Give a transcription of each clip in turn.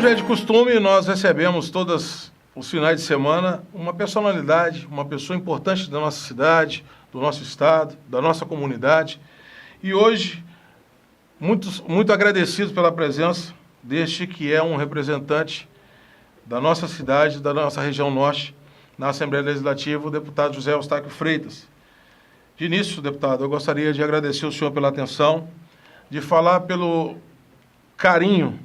Como já é de costume, nós recebemos todos os finais de semana uma personalidade, uma pessoa importante da nossa cidade, do nosso estado, da nossa comunidade. E hoje, muito agradecidos pela presença deste que é um representante da nossa cidade, da nossa região norte, na Assembleia Legislativa, o deputado José Eustáquio Freitas. De início, deputado, eu gostaria de agradecer o senhor pela atenção, de falar pelo carinho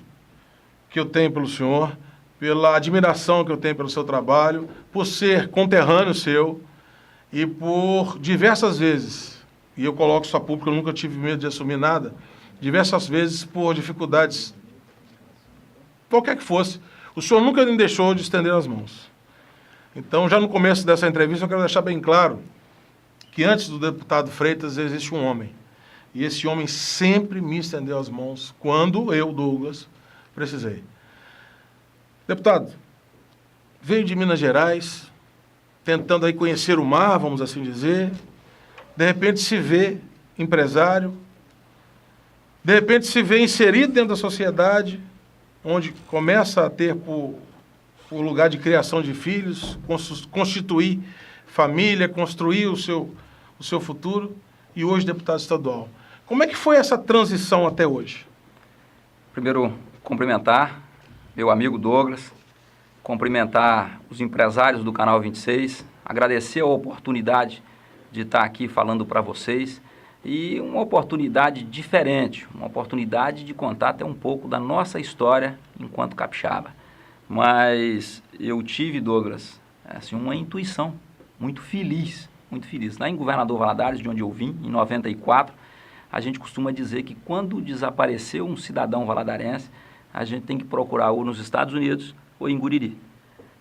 que eu tenho pelo senhor, pela admiração que eu tenho pelo seu trabalho, por ser conterrâneo seu e por diversas vezes, e eu coloco isso a público, eu nunca tive medo de assumir nada, diversas vezes por dificuldades, qualquer que fosse, o senhor nunca me deixou de estender as mãos. Então, já no começo dessa entrevista, eu quero deixar bem claro que antes do deputado Freitas existe um homem. E esse homem sempre me estendeu as mãos quando eu, Douglas, precisei. Deputado, veio de Minas Gerais, tentando aí conhecer o mar, vamos assim dizer. De repente se vê empresário, de repente se vê inserido dentro da sociedade, onde começa a ter o lugar de criação de filhos, constituir família, construir o seu futuro, e hoje deputado estadual. Como é que foi essa transição até hoje? Primeiro, cumprimentar meu amigo Douglas, cumprimentar os empresários do Canal 26, agradecer a oportunidade de estar aqui falando para vocês, e uma oportunidade diferente, uma oportunidade de contar até um pouco da nossa história enquanto capixaba. Mas eu tive, Douglas, assim, uma intuição muito feliz. Lá em Governador Valadares, de onde eu vim, em 94, a gente costuma dizer que quando desapareceu um cidadão valadarense, a gente tem que procurar ou nos Estados Unidos ou em Guriri.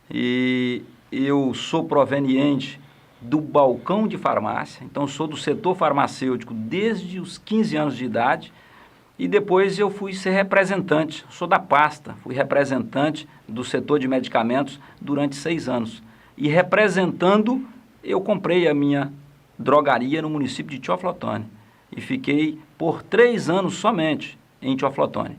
E eu sou proveniente do balcão de farmácia, então sou do setor farmacêutico desde os 15 anos de idade, e depois eu fui ser representante, sou da pasta, fui representante do setor de medicamentos durante 6 anos. E representando, eu comprei a minha drogaria no município de Teoflotone. E fiquei por 3 anos somente em Teoflotone.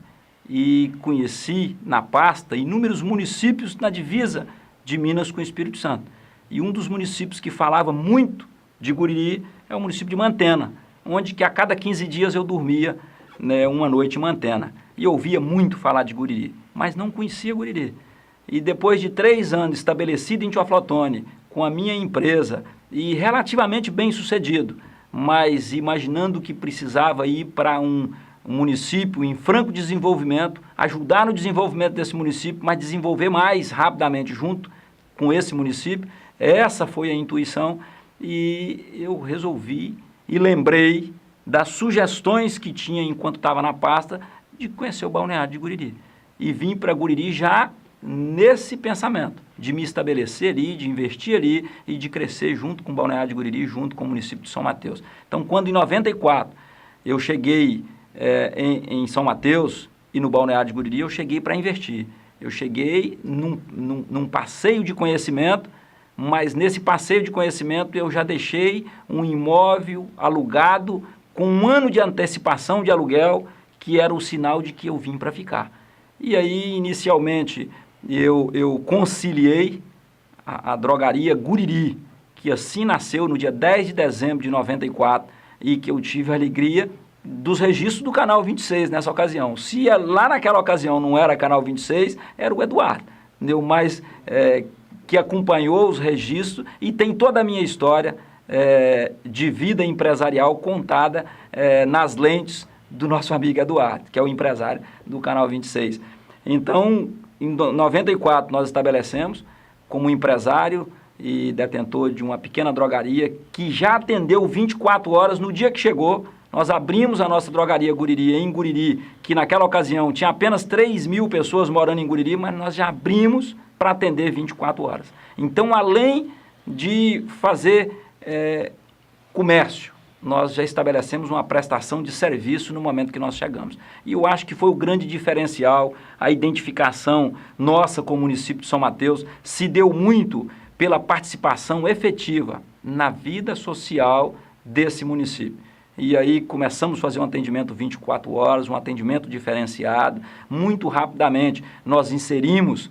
E conheci na pasta inúmeros municípios na divisa de Minas com o Espírito Santo. E um dos municípios que falava muito de Guriri é o município de Mantena, onde que a cada 15 dias eu dormia, né, uma noite em Mantena. E eu ouvia muito falar de Guriri, mas não conhecia Guriri. E depois de 3 anos estabelecido em Teoflotone, com a minha empresa, e relativamente bem sucedido, mas imaginando que precisava ir para um município em franco desenvolvimento, ajudar no desenvolvimento desse município, mas desenvolver mais rapidamente junto com esse município, essa foi a intuição, e eu resolvi e lembrei das sugestões que tinha enquanto estava na pasta de conhecer o balneário de Guriri. E vim para Guriri já nesse pensamento de me estabelecer ali, de investir ali e de crescer junto com o balneário de Guriri, junto com o município de São Mateus. Então, quando em 94 eu cheguei em São Mateus e no balneário de Guriri, eu cheguei para investir. Eu cheguei num passeio de conhecimento, mas nesse passeio de conhecimento eu já deixei um imóvel alugado com 1 ano de antecipação de aluguel, que era o sinal de que eu vim para ficar. E aí, inicialmente, eu conciliei a drogaria Guriri, que assim nasceu no dia 10 de dezembro de 94, e que eu tive a alegria dos registros do Canal 26 nessa ocasião. Se lá naquela ocasião não era Canal 26, era o Eduardo, mas que acompanhou os registros e tem toda a minha história de vida empresarial contada nas lentes do nosso amigo Eduardo, que é o empresário do Canal 26. Então, em 94, nós estabelecemos como empresário e detentor de uma pequena drogaria que já atendeu 24 horas no dia que chegou. Nós abrimos a nossa drogaria Guriri em Guriri, que naquela ocasião tinha apenas 3.000 pessoas morando em Guriri, mas nós já abrimos para atender 24 horas. Então, além de fazer comércio, nós já estabelecemos uma prestação de serviço no momento que nós chegamos. E eu acho que foi o grande diferencial, a identificação nossa com o município de São Mateus se deu muito pela participação efetiva na vida social desse município. e aí começamos a fazer um atendimento 24 horas, um atendimento diferenciado. Muito rapidamente nós inserimos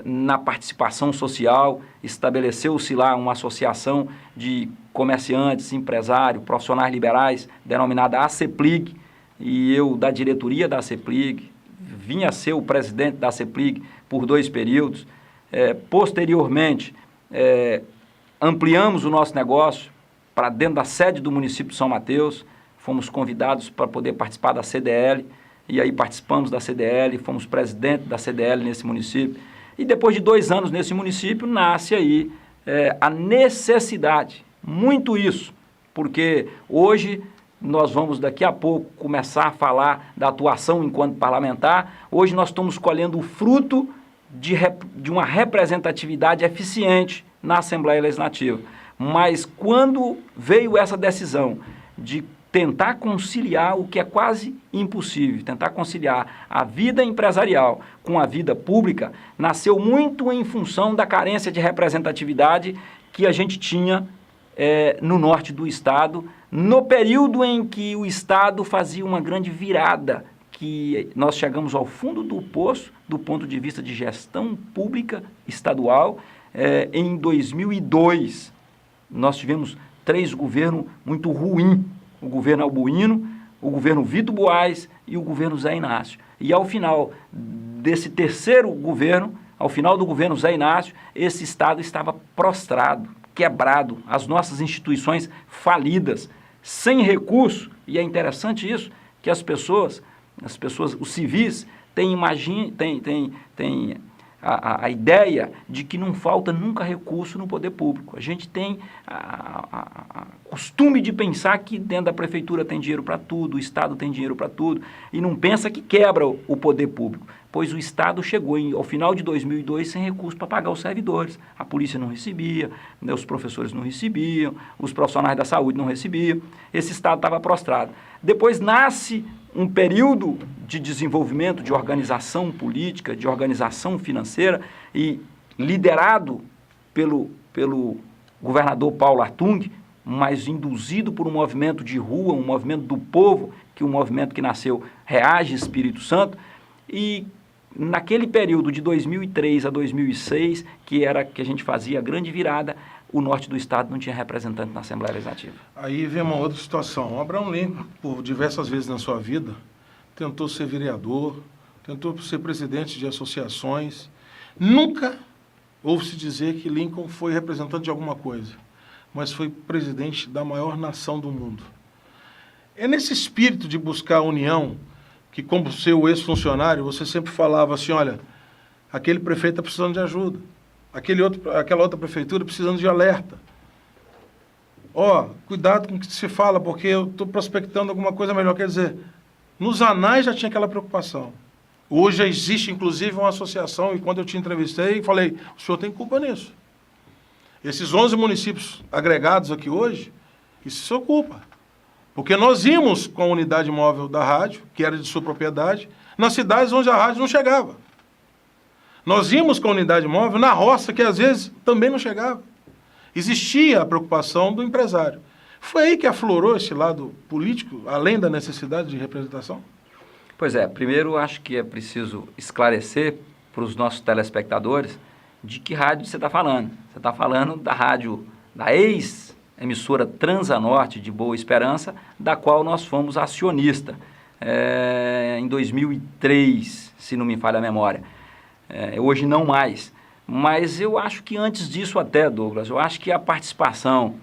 na participação social, estabeleceu-se lá uma associação de comerciantes, empresários, profissionais liberais, denominada ACEPLIG, e eu, da diretoria da ACEPLIG, vinha a ser o presidente da ACEPLIG por 2 períodos. Posteriormente, ampliamos o nosso negócio para dentro da sede do município de São Mateus, fomos convidados para poder participar da CDL, e aí participamos da CDL, fomos presidente da CDL nesse município, e depois de 2 anos nesse município, nasce aí a necessidade, muito isso, porque hoje nós vamos daqui a pouco começar a falar da atuação enquanto parlamentar. Hoje nós estamos colhendo o fruto de uma representatividade eficiente na Assembleia Legislativa. Mas quando veio essa decisão de tentar conciliar o que é quase impossível, tentar conciliar a vida empresarial com a vida pública, nasceu muito em função da carência de representatividade que a gente tinha no norte do estado, no período em que o estado fazia uma grande virada, que nós chegamos ao fundo do poço do ponto de vista de gestão pública estadual. Em 2002, nós tivemos 3 governos muito ruins, o governo Albuíno, o governo Vitor Buarque e o governo Zé Inácio. E ao final desse 3º governo, ao final do governo Zé Inácio, esse estado estava prostrado, quebrado, as nossas instituições falidas, sem recurso. E é interessante isso, que as pessoas, os civis, têm a ideia de que não falta nunca recurso no poder público. A gente tem costume de pensar que dentro da prefeitura tem dinheiro para tudo, o estado tem dinheiro para tudo, e não pensa que quebra o poder público, pois o estado chegou ao final de 2002 sem recurso para pagar os servidores. A polícia não recebia, os professores não recebiam, os profissionais da saúde não recebiam, esse estado estava prostrado. Depois nasce um período de desenvolvimento, de organização política, de organização financeira, e liderado pelo governador Paulo Artung, mas induzido por um movimento de rua, um movimento do povo, que é um movimento que nasceu Reage Espírito Santo. E naquele período de 2003 a 2006, que a gente fazia a grande virada, o norte do estado não tinha representante na Assembleia Legislativa. Aí vem uma outra situação. O Abraham Lincoln, por diversas vezes na sua vida, tentou ser vereador, tentou ser presidente de associações. Nunca ouve-se dizer que Lincoln foi representante de alguma coisa, mas foi presidente da maior nação do mundo. É nesse espírito de buscar a união que, como seu ex-funcionário, você sempre falava assim, olha, aquele prefeito está precisando de ajuda, aquela outra prefeitura precisando de alerta. Cuidado com o que se fala, porque eu estou prospectando alguma coisa melhor. Quer dizer, nos anais já tinha aquela preocupação. Hoje já existe, inclusive, uma associação, e quando eu te entrevistei, falei, o senhor tem culpa nisso. Esses 11 municípios agregados aqui hoje, isso se ocupa. Porque nós íamos com a unidade móvel da rádio, que era de sua propriedade, nas cidades onde a rádio não chegava. Nós íamos com a unidade móvel na roça, que às vezes também não chegava. Existia a preocupação do empresário. Foi aí que aflorou esse lado político, além da necessidade de representação? Pois é, primeiro acho que é preciso esclarecer para os nossos telespectadores de que rádio você está falando. Você está falando da rádio, da ex-emissora Transanorte de Boa Esperança, da qual nós fomos acionista em 2003, se não me falha a memória. Hoje não mais. Mas eu acho que antes disso até, Douglas, eu acho que a participação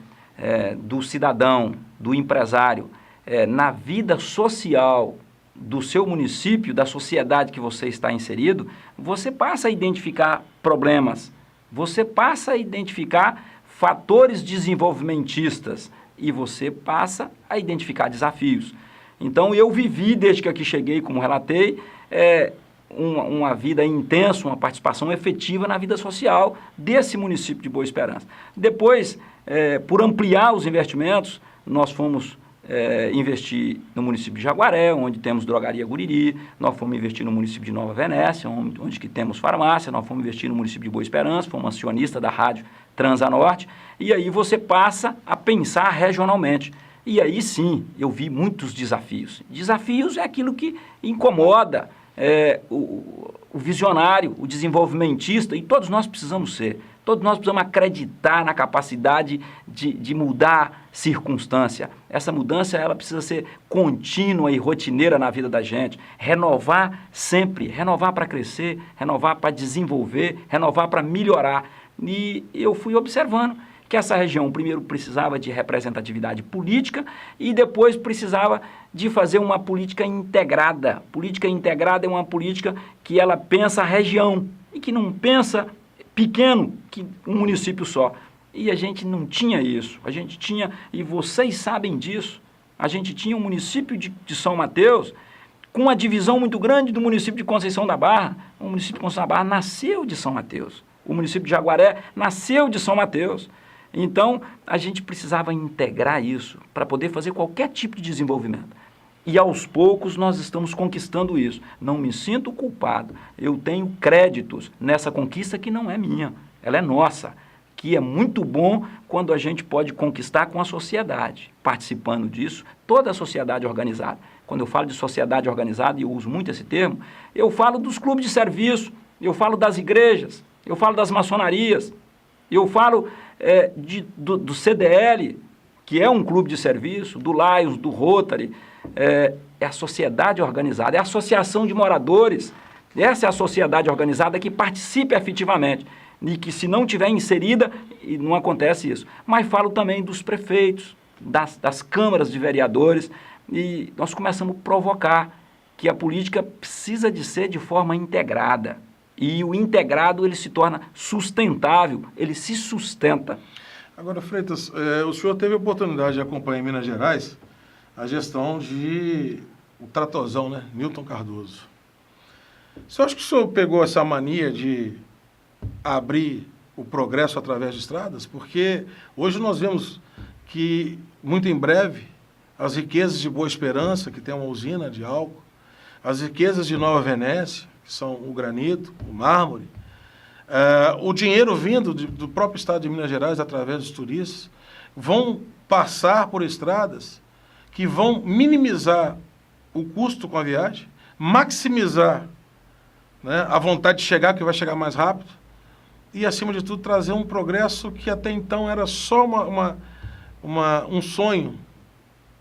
do cidadão, do empresário, na vida social do seu município, da sociedade que você está inserido, você passa a identificar problemas, você passa a identificar fatores desenvolvimentistas e você passa a identificar desafios. Então, eu vivi, desde que aqui cheguei, como relatei, uma vida intensa, uma participação efetiva na vida social desse município de Boa Esperança. Depois, por ampliar os investimentos, nós fomos investir no município de Jaguaré, onde temos drogaria Guriri, nós fomos investir no município de Nova Venécia, onde que temos farmácia, nós fomos investir no município de Boa Esperança, fomos acionista da rádio Transanorte, e aí você passa a pensar regionalmente. E aí sim, eu vi muitos desafios. Desafios é aquilo que incomoda o visionário, o desenvolvimentista, e todos nós precisamos ser. Todos nós precisamos acreditar na capacidade de mudar circunstância. Essa mudança ela precisa ser contínua e rotineira na vida da gente. Renovar sempre, renovar para crescer, renovar para desenvolver, renovar para melhorar. E eu fui observando que essa região, primeiro, precisava de representatividade política e depois precisava de fazer uma política integrada. Política integrada é uma política que ela pensa a região e que não pensa pequeno, que um município só. E a gente não tinha isso. A gente tinha, e vocês sabem disso, a gente tinha um município de São Mateus com uma divisão muito grande do município de Conceição da Barra. O município de Conceição da Barra nasceu de São Mateus. O município de Jaguaré nasceu de São Mateus. Então, a gente precisava integrar isso para poder fazer qualquer tipo de desenvolvimento. E aos poucos nós estamos conquistando isso. Não me sinto culpado. Eu tenho créditos nessa conquista que não é minha, ela é nossa. Que é muito bom quando a gente pode conquistar com a sociedade. Participando disso, toda a sociedade organizada. Quando eu falo de sociedade organizada, e eu uso muito esse termo, eu falo dos clubes de serviço, eu falo das igrejas, eu falo das maçonarias, eu falo do CDL, que é um clube de serviço, do Lions, do Rotary, é a sociedade organizada, é a associação de moradores, essa é a sociedade organizada que participa efetivamente, e que se não tiver inserida, não acontece isso. Mas falo também dos prefeitos, das câmaras de vereadores, e nós começamos a provocar que a política precisa de ser de forma integrada. E o integrado ele se torna sustentável, ele se sustenta. Agora, Freitas, o senhor teve a oportunidade de acompanhar em Minas Gerais a gestão o tratorzão, né? Newton Cardoso. Você acha que o senhor pegou essa mania de abrir o progresso através de estradas? Porque hoje nós vemos que, muito em breve, as riquezas de Boa Esperança, que tem uma usina de álcool, as riquezas de Nova Venécia, que são o granito, o mármore, o dinheiro vindo do próprio estado de Minas Gerais através dos turistas, vão passar por estradas que vão minimizar o custo com a viagem, maximizar, né, a vontade de chegar, que vai chegar mais rápido, e, acima de tudo, trazer um progresso que até então era só um sonho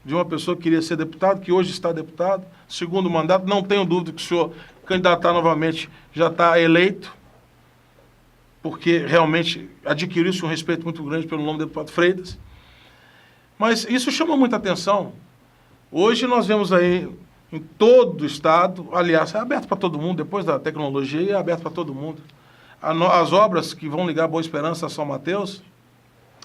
de uma pessoa que queria ser deputado, que hoje está deputado, segundo mandato. Não tenho dúvida que o senhor candidatar novamente já está eleito, porque realmente adquiriu-se um respeito muito grande pelo nome do deputado Freitas. Mas isso chama muita atenção. Hoje nós vemos aí em todo o estado, aliás, é aberto para todo mundo, depois da tecnologia é aberto para todo mundo. As obras que vão ligar Boa Esperança a São Mateus,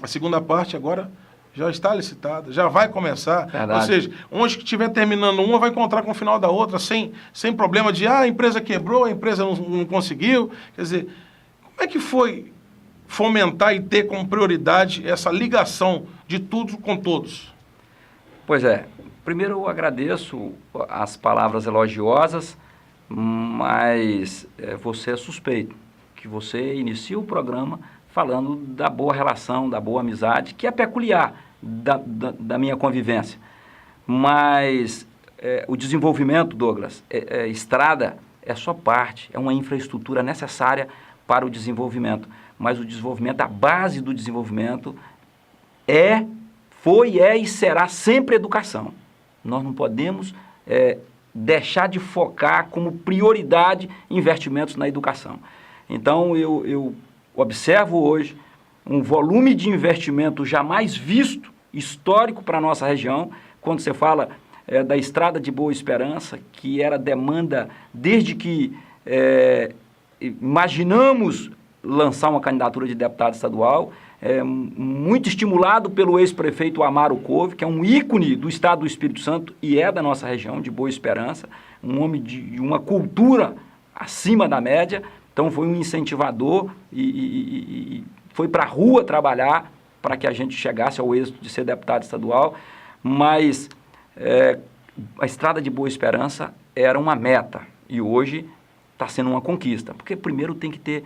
a segunda parte agora já está licitada, já vai começar. Verdade. Ou seja, onde que estiver terminando uma, vai encontrar com o final da outra, sem problema de, a empresa quebrou, a empresa não conseguiu. Quer dizer, como é que foi fomentar e ter como prioridade essa ligação de tudo com todos? Pois é. Primeiro eu agradeço as palavras elogiosas, mas você é suspeito, que você inicia o programa falando da boa relação, da boa amizade, que é peculiar da minha convivência. Mas o desenvolvimento, Douglas, estrada é só parte, é uma infraestrutura necessária para o desenvolvimento. Mas o desenvolvimento, a base do desenvolvimento foi e será sempre educação. Nós não podemos deixar de focar como prioridade investimentos na educação. Então, eu observo hoje um volume de investimento jamais visto, histórico para a nossa região, quando você fala da Estrada de Boa Esperança, que era demanda desde que imaginamos lançar uma candidatura de deputado estadual, muito estimulado pelo ex-prefeito Amaro Couve, que é um ícone do estado do Espírito Santo e é da nossa região, de Boa Esperança, um homem de uma cultura acima da média. Então foi um incentivador e foi para a rua trabalhar para que a gente chegasse ao êxito de ser deputado estadual, mas a Estrada de Boa Esperança era uma meta e hoje está sendo uma conquista, porque primeiro tem que ter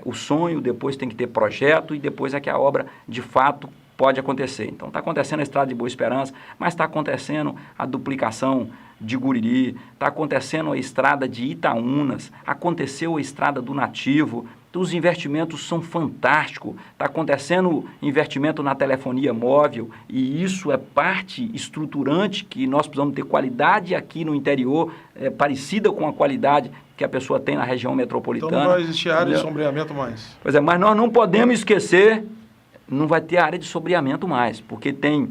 o sonho, depois tem que ter projeto e depois é que a obra de fato pode acontecer. Então, está acontecendo a estrada de Boa Esperança, mas está acontecendo a duplicação de Guriri, está acontecendo a estrada de Itaúnas, aconteceu a estrada do Nativo. Os investimentos são fantásticos, está acontecendo investimento na telefonia móvel e isso é parte estruturante que nós precisamos ter qualidade aqui no interior, parecida com a qualidade que a pessoa tem na região metropolitana. Então não vai existir área de sombreamento mais. Pois é, mas nós não podemos esquecer, não vai ter área de sombreamento mais, porque tem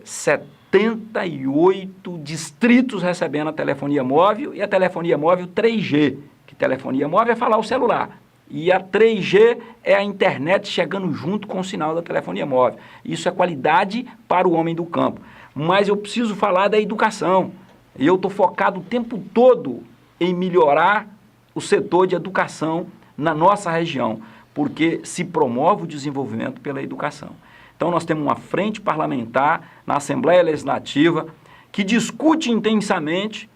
78 distritos recebendo a telefonia móvel e a telefonia móvel 3G, que telefonia móvel é falar o celular. E a 3G é a internet chegando junto com o sinal da telefonia móvel. Isso é qualidade para o homem do campo. Mas eu preciso falar da educação. Eu estou focado o tempo todo em melhorar o setor de educação na nossa região, porque se promove o desenvolvimento pela educação. Então nós temos uma frente parlamentar na Assembleia Legislativa que discute intensamente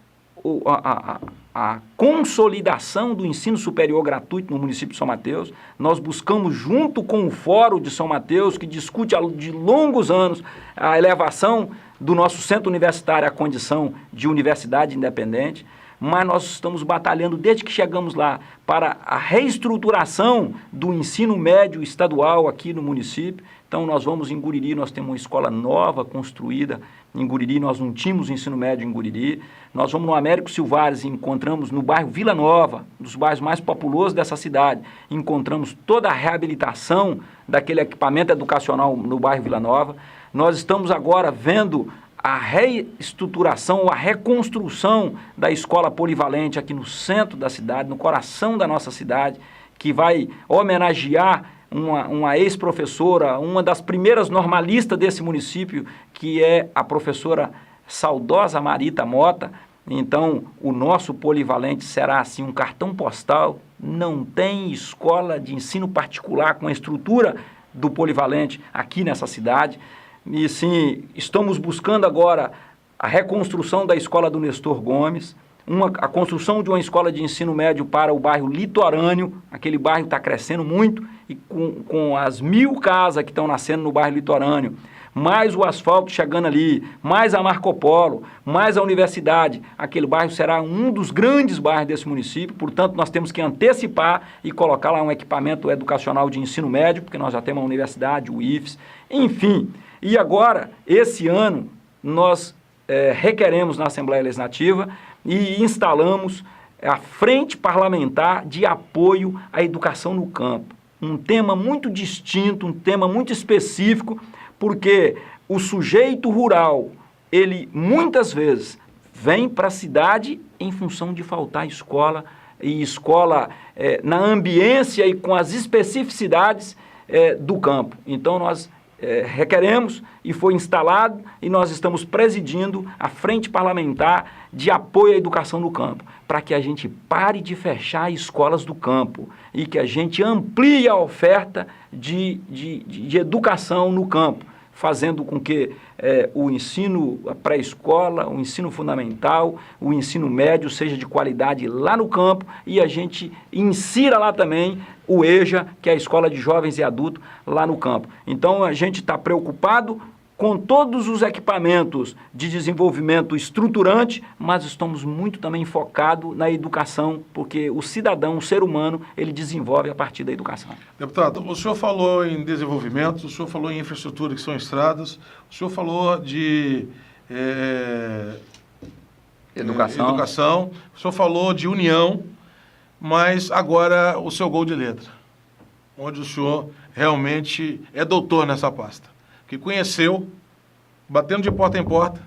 a consolidação do ensino superior gratuito no município de São Mateus. Nós buscamos, junto com o Fórum de São Mateus, que discute de longos anos a elevação do nosso centro universitário à condição de universidade independente, mas nós estamos batalhando desde que chegamos lá para a reestruturação do ensino médio estadual aqui no município. Então nós vamos em Guriri, nós temos uma escola nova construída em Guriri, nós não tínhamos ensino médio em Guriri. Nós vamos no Américo Silvares e encontramos no bairro Vila Nova, um dos bairros mais populosos dessa cidade, encontramos toda a reabilitação daquele equipamento educacional no bairro Vila Nova. Nós estamos agora vendo a reestruturação, a reconstrução da escola polivalente aqui no centro da cidade, no coração da nossa cidade, que vai homenagear uma ex-professora, uma das primeiras normalistas desse município, que é a professora saudosa Marita Mota. Então, o nosso polivalente será assim um cartão postal. Não tem escola de ensino particular com a estrutura do polivalente aqui nessa cidade. E sim, estamos buscando agora a reconstrução da escola do Nestor Gomes, a construção de uma escola de ensino médio para o bairro litorâneo. Aquele bairro está crescendo muito e com as 1000 casas que estão nascendo no bairro litorâneo, mais o asfalto chegando ali, mais a Marco Polo, mais a universidade, aquele bairro será um dos grandes bairros desse município. Portanto, nós temos que antecipar e colocar lá um equipamento educacional de ensino médio, porque nós já temos a universidade, o IFES, enfim. E agora, esse ano, nós requeremos na Assembleia Legislativa e instalamos a Frente Parlamentar de Apoio à Educação no Campo. Um tema muito distinto, um tema muito específico, porque o sujeito rural, ele muitas vezes vem para a cidade em função de faltar escola, e escola na ambiência e com as especificidades do campo. Então nós requeremos e foi instalado e nós estamos presidindo a Frente Parlamentar de Apoio à Educação no Campo, para que a gente pare de fechar escolas do campo e que a gente amplie a oferta de educação no campo, fazendo com que o ensino pré-escola, o ensino fundamental, o ensino médio seja de qualidade lá no campo e a gente insira lá também o EJA, que é a Escola de Jovens e Adultos, lá no campo. Então a gente está preocupado com todos os equipamentos de desenvolvimento estruturante, mas estamos muito também focados na educação, porque o cidadão, o ser humano, ele desenvolve a partir da educação. Deputado, o senhor falou em desenvolvimento, o senhor falou em infraestrutura, que são estradas, o senhor falou de educação, o senhor falou de união, mas agora o seu gol de letra, onde o senhor realmente é doutor nessa pasta, que conheceu, batendo de porta em porta,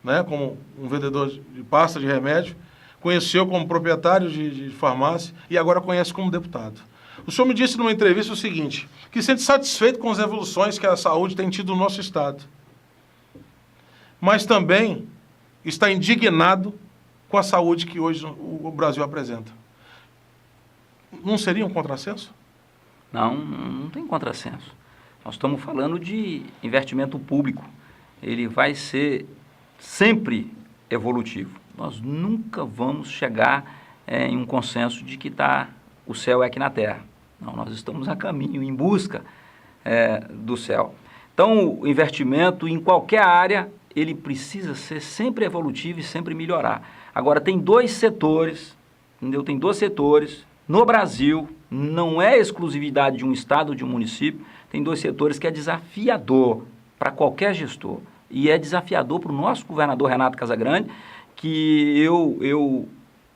né, como um vendedor de pasta de remédio, conheceu como proprietário de farmácia e agora conhece como deputado. O senhor me disse numa entrevista o seguinte, que se sente satisfeito com as evoluções que a saúde tem tido no nosso estado, mas também está indignado com a saúde que hoje o Brasil apresenta. Não seria um contrassenso? Não, não tem contrassenso. Nós estamos falando de investimento público. Ele vai ser sempre evolutivo. Nós nunca vamos chegar em um consenso de que o céu é aqui na terra. Não, nós estamos a caminho, em busca do céu. Então, o investimento em qualquer área, ele precisa ser sempre evolutivo e sempre melhorar. Agora, tem dois setores, entendeu? Tem dois setores no Brasil, não é exclusividade de um estado ou de um município, tem dois setores que é desafiador para qualquer gestor. E é desafiador para o nosso governador Renato Casagrande, que eu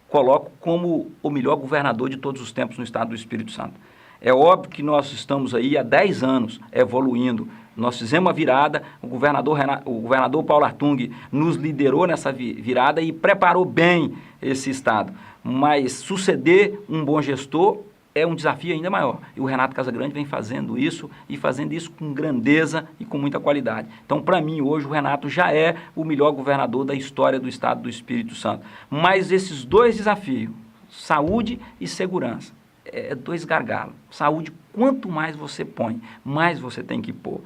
coloco como o melhor governador de todos os tempos no estado do Espírito Santo. É óbvio que nós estamos aí há 10 anos evoluindo. Nós fizemos uma virada, o governador Paulo Artung nos liderou nessa virada e preparou bem esse estado. Mas suceder um bom gestor é um desafio ainda maior. E o Renato Casagrande vem fazendo isso e fazendo isso com grandeza e com muita qualidade. Então, para mim, hoje, o Renato já é o melhor governador da história do estado do Espírito Santo. Mas esses dois desafios, saúde e segurança, é dois gargalos. Saúde, quanto mais você põe, mais você tem que pôr.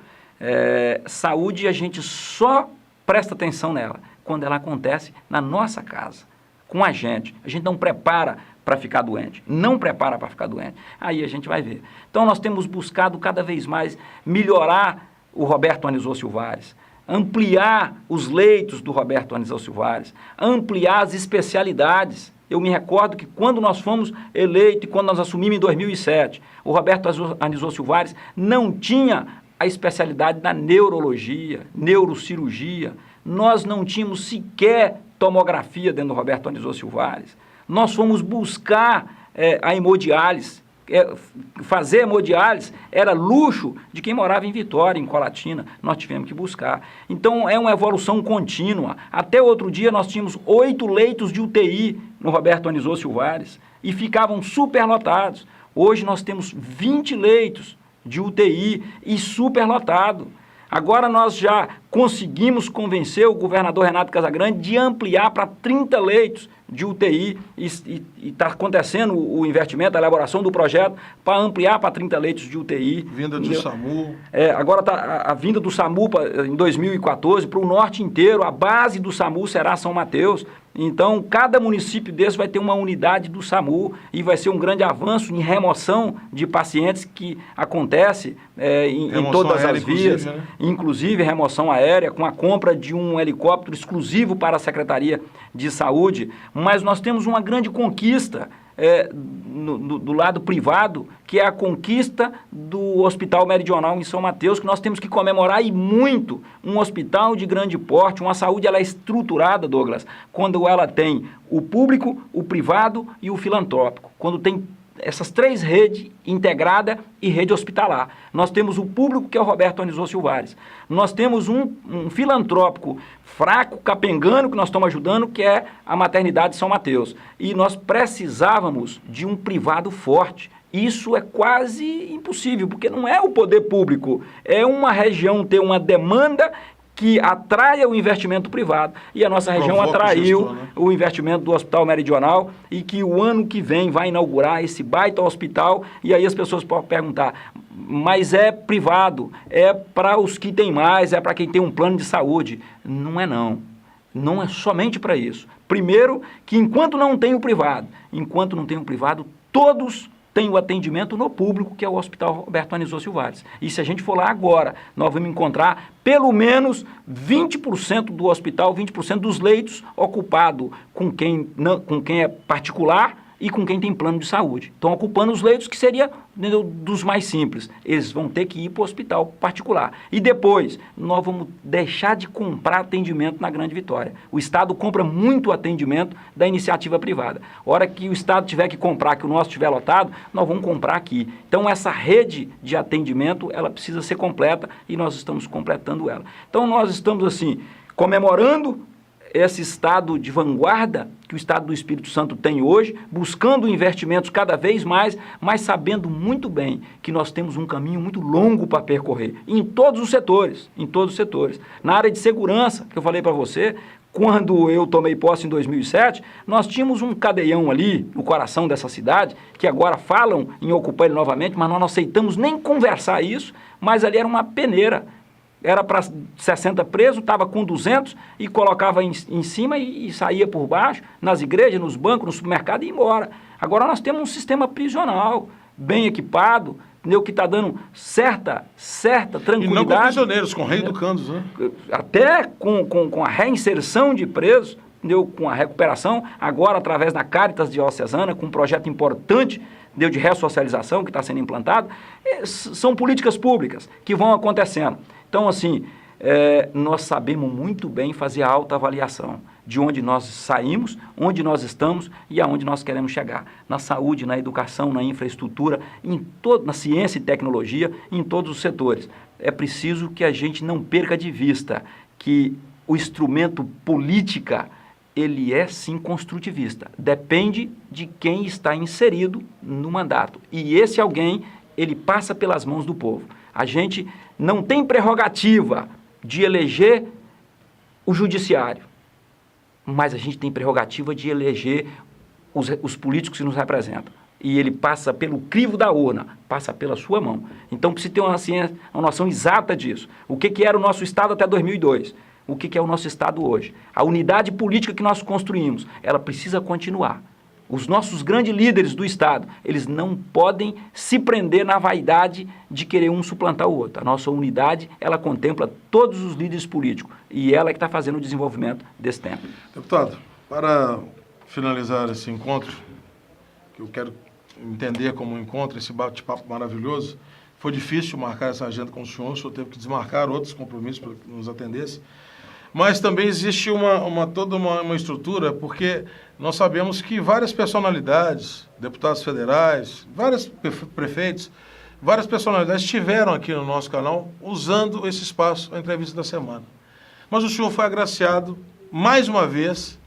Saúde, a gente só presta atenção nela quando ela acontece na nossa casa, com a gente. A gente não prepara para ficar doente, não prepara para ficar doente. Aí a gente vai ver. Então, nós temos buscado cada vez mais melhorar o Roberto Anísio Silvares, ampliar os leitos do Roberto Anísio Silvares, ampliar as especialidades. Eu me recordo que quando nós fomos eleitos e quando nós assumimos em 2007, o Roberto Anísio Silvares não tinha a especialidade da neurologia, neurocirurgia. Nós não tínhamos sequer tomografia dentro do Roberto Anísio Silvares. Nós fomos buscar a hemodiálise. Fazer hemodiálise era luxo de quem morava em Vitória, em Colatina. Nós tivemos que buscar. Então, é uma evolução contínua. Até outro dia, nós tínhamos 8 leitos de UTI no Roberto Anísio Silvares e ficavam superlotados. Hoje, nós temos 20 leitos de UTI e superlotado. Agora nós já conseguimos convencer o governador Renato Casagrande de ampliar para 30 leitos de UTI e está acontecendo o investimento, a elaboração do projeto para ampliar para 30 leitos de UTI. Vinda do SAMU. Agora está a vinda do SAMU em 2014 para o norte inteiro. A base do SAMU será São Mateus. Então, cada município desse vai ter uma unidade do SAMU e vai ser um grande avanço em remoção de pacientes que acontece em todas as vias, né? Inclusive remoção aérea, com a compra de um helicóptero exclusivo para a Secretaria de Saúde. Mas nós temos uma grande conquista do lado privado, que é a conquista do Hospital Meridional em São Mateus, que nós temos que comemorar e muito. Um hospital de grande porte, uma saúde, ela é estruturada, Douglas, quando ela tem o público, o privado e o filantrópico. Quando tem essas 3 redes integradas e rede hospitalar. Nós temos o público, que é o Roberto Anísio Silvares. Nós temos um filantrópico fraco, capengano, que nós estamos ajudando, que é a maternidade de São Mateus. E nós precisávamos de um privado forte. Isso é quase impossível, porque não é o poder público, é uma região ter uma demanda que atraia o investimento privado. E a nossa região atraiu o investimento do Hospital Meridional e que o ano que vem vai inaugurar esse baita hospital. E aí as pessoas podem perguntar, mas é privado, é para os que têm mais, é para quem tem um plano de saúde. Não é não. Não é somente para isso. Primeiro, que enquanto não tem o privado, todos tem o atendimento no público, que é o Hospital Roberto Anísio Silvares. E se a gente for lá agora, nós vamos encontrar pelo menos 20% do hospital, 20% dos leitos ocupados com quem é particular e com quem tem plano de saúde. Estão ocupando os leitos que seria dos mais simples. Eles vão ter que ir para o hospital particular. E depois, nós vamos deixar de comprar atendimento na Grande Vitória. O Estado compra muito atendimento da iniciativa privada. A hora que o Estado tiver que comprar, que o nosso estiver lotado, nós vamos comprar aqui. Então, essa rede de atendimento, ela precisa ser completa e nós estamos completando ela. Então, nós estamos, assim, comemorando esse estado de vanguarda que o estado do Espírito Santo tem hoje, buscando investimentos cada vez mais, mas sabendo muito bem que nós temos um caminho muito longo para percorrer, em todos os setores, Na área de segurança, que eu falei para você, quando eu tomei posse em 2007, nós tínhamos um cadeião ali, no coração dessa cidade, que agora falam em ocupar ele novamente, mas nós não aceitamos nem conversar isso, mas ali era uma peneira. Era para 60 presos, estava com 200 e colocava em cima e saía por baixo, nas igrejas, nos bancos, no supermercado e ia embora. Agora nós temos um sistema prisional, bem equipado, entendeu? Que está dando certa tranquilidade. E não com prisioneiros, com reeducandos, né? Até com a reinserção de presos, entendeu? Com a recuperação, agora através da Caritas Diocesana, com um projeto importante, entendeu? De ressocialização que está sendo implantado. São políticas públicas que vão acontecendo. Então, assim, nós sabemos muito bem fazer a autoavaliação de onde nós saímos, onde nós estamos e aonde nós queremos chegar. Na saúde, na educação, na infraestrutura, na ciência e tecnologia, em todos os setores. É preciso que a gente não perca de vista que o instrumento política, ele é sim construtivista. Depende de quem está inserido no mandato. E esse alguém, ele passa pelas mãos do povo. A gente não tem prerrogativa de eleger o judiciário, mas a gente tem prerrogativa de eleger os políticos que nos representam. E ele passa pelo crivo da urna, passa pela sua mão. Então precisa ter uma noção exata disso. O que era o nosso Estado até 2002? O que é o nosso Estado hoje? A unidade política que nós construímos, ela precisa continuar. Os nossos grandes líderes do Estado, eles não podem se prender na vaidade de querer um suplantar o outro. A nossa unidade, ela contempla todos os líderes políticos e ela é que está fazendo o desenvolvimento desse tempo. Deputado, para finalizar esse encontro, que eu quero entender como um encontro, esse bate-papo maravilhoso, foi difícil marcar essa agenda com o senhor teve que desmarcar outros compromissos para que nos atendesse. Mas também existe toda uma estrutura, porque nós sabemos que várias personalidades, deputados federais, vários prefeitos, várias personalidades estiveram aqui no nosso canal usando esse espaço, a entrevista da semana. Mas o senhor foi agraciado, mais uma vez,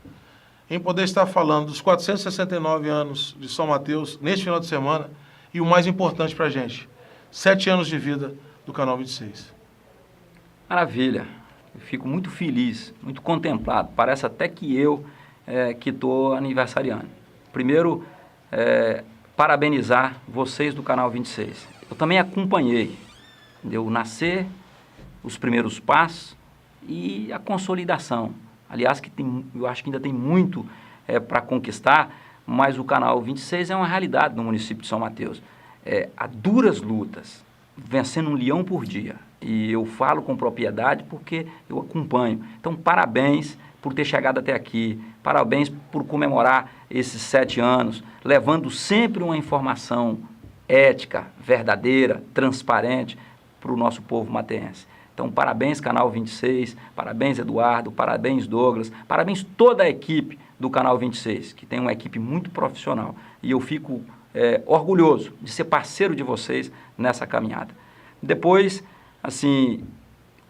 em poder estar falando dos 469 anos de São Mateus, neste final de semana, e o mais importante para a gente, 7 anos de vida do Canal 26. Maravilha. Eu fico muito feliz, muito contemplado. Parece até que eu que estou aniversariando. Primeiro, parabenizar vocês do Canal 26. Eu também acompanhei, entendeu? Nascer, os primeiros passos e a consolidação. Aliás, eu acho que ainda tem muito para conquistar, mas o Canal 26 é uma realidade no município de São Mateus. Há duras lutas, vencendo um leão por dia. E eu falo com propriedade porque eu acompanho. Então, parabéns por ter chegado até aqui, parabéns por comemorar esses 7 anos, levando sempre uma informação ética, verdadeira, transparente para o nosso povo mateense. Então, parabéns, Canal 26, parabéns, Eduardo, parabéns, Douglas, parabéns toda a equipe do Canal 26, que tem uma equipe muito profissional. E eu fico orgulhoso de ser parceiro de vocês nessa caminhada. Depois, assim,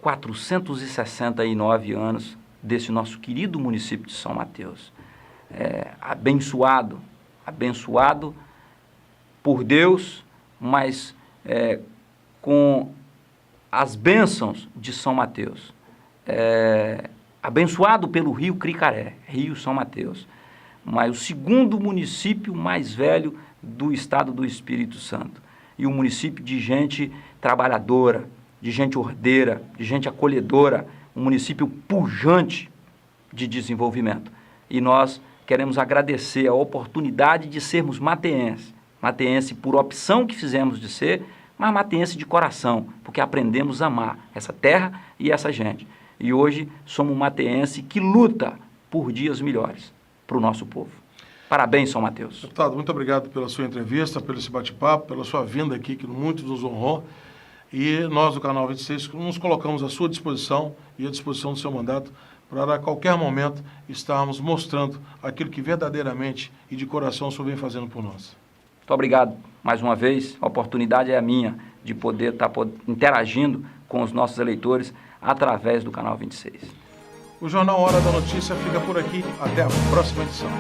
469 anos desse nosso querido município de São Mateus. Abençoado por Deus, mas com as bênçãos de São Mateus. Abençoado pelo rio Cricaré, Rio São Mateus, mas o segundo município mais velho do estado do Espírito Santo. E um município de gente trabalhadora, de gente ordeira, de gente acolhedora, um município pujante de desenvolvimento. E nós queremos agradecer a oportunidade de sermos mateense. Mateense por opção que fizemos de ser, mas mateense de coração, porque aprendemos a amar essa terra e essa gente. E hoje somos um mateense que luta por dias melhores para o nosso povo. Parabéns, São Mateus. Deputado, muito obrigado pela sua entrevista, pelo esse bate-papo, pela sua vinda aqui, que muito nos honrou. E nós do Canal 26 nos colocamos à sua disposição e à disposição do seu mandato para a qualquer momento estarmos mostrando aquilo que verdadeiramente e de coração o senhor vem fazendo por nós. Muito obrigado mais uma vez. A oportunidade é a minha de poder estar interagindo com os nossos eleitores através do Canal 26. O Jornal Hora da Notícia fica por aqui. Até a próxima edição.